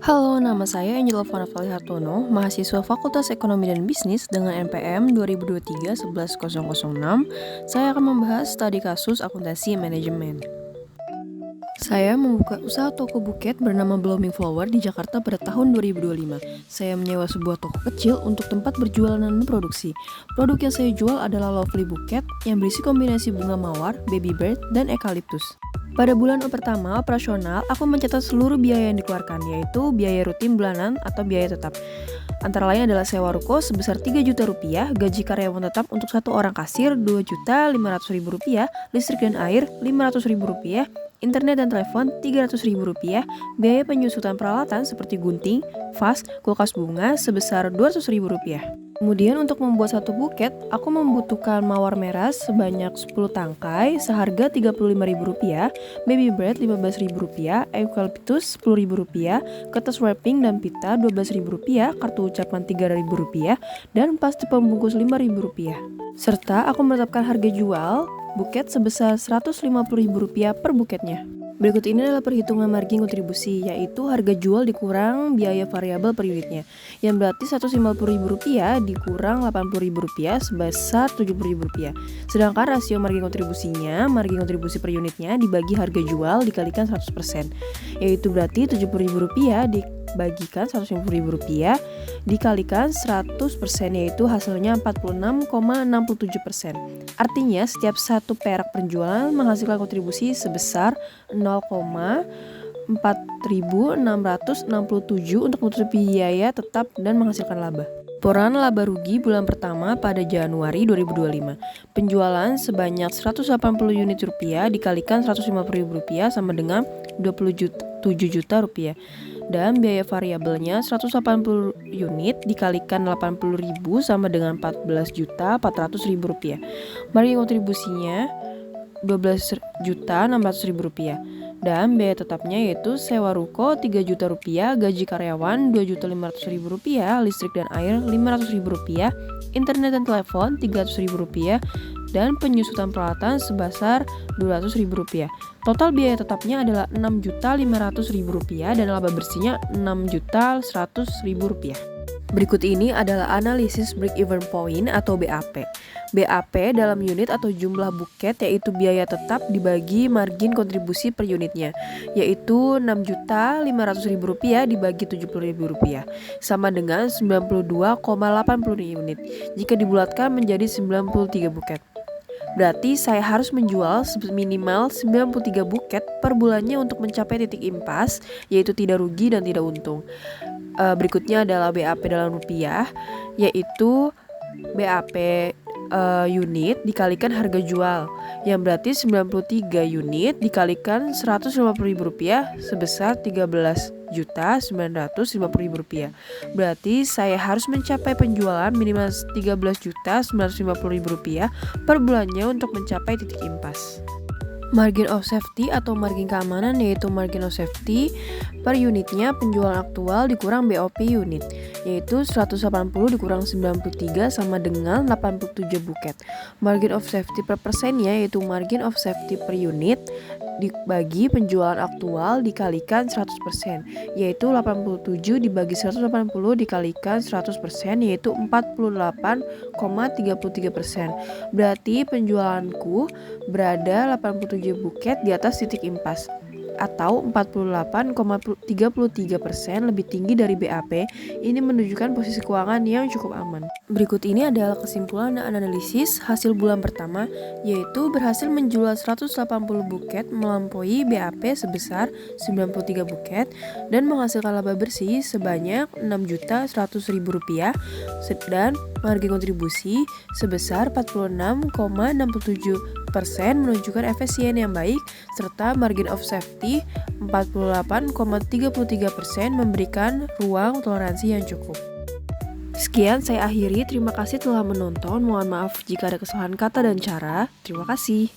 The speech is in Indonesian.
Halo, nama saya Angela Vanafali Hartono, mahasiswa Fakultas Ekonomi dan Bisnis dengan NPM 2023-11006. Saya akan membahas studi kasus akuntansi manajemen. Saya membuka usaha toko buket bernama Blooming Flower di Jakarta pada tahun 2025. Saya menyewa sebuah toko kecil untuk tempat berjualan dan produksi. Produk yang saya jual adalah Lovely Buket yang berisi kombinasi bunga mawar, baby bird, dan eukaliptus. Pada bulan pertama operasional, aku mencatat seluruh biaya yang dikeluarkan, yaitu biaya rutin bulanan atau biaya tetap. Antara lain adalah sewa ruko sebesar 3 juta rupiah, gaji karyawan tetap untuk satu orang kasir 2.500.000 rupiah, listrik dan air 500.000 rupiah, internet dan telepon 300.000 rupiah, biaya penyusutan peralatan seperti gunting, vas, kulkas bunga sebesar 200.000 rupiah. Kemudian untuk membuat satu buket, aku membutuhkan mawar merah sebanyak 10 tangkai seharga Rp35.000, baby bird Rp15.000, eukaliptus Rp10.000, kertas wrapping dan pita Rp12.000, kartu ucapan Rp3.000, dan plastik pembungkus Rp5.000. Serta aku menetapkan harga jual buket sebesar Rp150.000 per buketnya. Berikut ini adalah perhitungan margin kontribusi, yaitu harga jual dikurang biaya variabel per unitnya, yang berarti Rp150.000 dikurang Rp80.000 sebesar Rp70.000. Sedangkan rasio margin kontribusinya, margin kontribusi per unitnya dibagi harga jual dikalikan 100%, yaitu berarti Rp70.000 dibagikan Rp150.000 dikalikan 100%, yaitu hasilnya 46,67%. Artinya setiap satu perak penjualan menghasilkan kontribusi sebesar 0,4667 untuk menutupi biaya tetap dan menghasilkan laba. Laporan laba rugi bulan pertama pada Januari 2025. Penjualan sebanyak 180 unit rupiah dikalikan Rp150.000 sama dengan Rp27 juta rupiah. Dan biaya variabelnya 180 unit dikalikan 80.000 sama dengan Rp14.400.000. Margin kontribusinya Rp12.600.000. Dan biaya tetapnya yaitu sewa ruko Rp3 juta, gaji karyawan Rp2.500.000, listrik dan air Rp500.000, internet dan telepon Rp300.000, dan penyusutan peralatan sebesar Rp200.000. Total biaya tetapnya adalah Rp6.500.000 dan laba bersihnya Rp6.100.000. Berikut ini adalah analisis break-even point atau BAP. BAP dalam unit atau jumlah buket yaitu biaya tetap dibagi margin kontribusi per unitnya, yaitu Rp6.500.000 dibagi Rp70.000 sama dengan 92,80 unit jika dibulatkan menjadi 93 buket. Berarti saya harus menjual minimal 93 buket per bulannya untuk mencapai titik impas, yaitu tidak rugi dan tidak untung. Berikutnya adalah BAP dalam rupiah, yaitu BAP unit dikalikan harga jual, yang berarti 93 unit dikalikan Rp150.000 sebesar Rp13.950.000. Berarti saya harus mencapai penjualan minimal Rp13.950.000 per bulannya untuk mencapai titik impas. Margin of safety atau margin keamanan yaitu margin of safety per unitnya penjualan aktual dikurang BOP unit, yaitu 180 dikurang 93 sama dengan 87 buket. Margin of safety per persennya yaitu margin of safety per unit dibagi penjualan aktual dikalikan 100%, yaitu 87 dibagi 180 dikalikan 100%, yaitu 48,33%. Berarti penjualanku berada 87 buket di atas titik impas, atau 48,33% lebih tinggi dari BAP. Ini menunjukkan posisi keuangan yang cukup aman. Berikut ini adalah kesimpulan dan analisis hasil bulan pertama, yaitu berhasil menjual 180 buket melampaui BAP sebesar 93 buket dan menghasilkan laba bersih sebanyak Rp6.100.000 dan margin kontribusi sebesar 46,67% menunjukkan efisien yang baik, serta margin of safety 48,33% memberikan ruang toleransi yang cukup. Sekian saya akhiri, terima kasih telah menonton, mohon maaf jika ada kesalahan kata dan cara, terima kasih.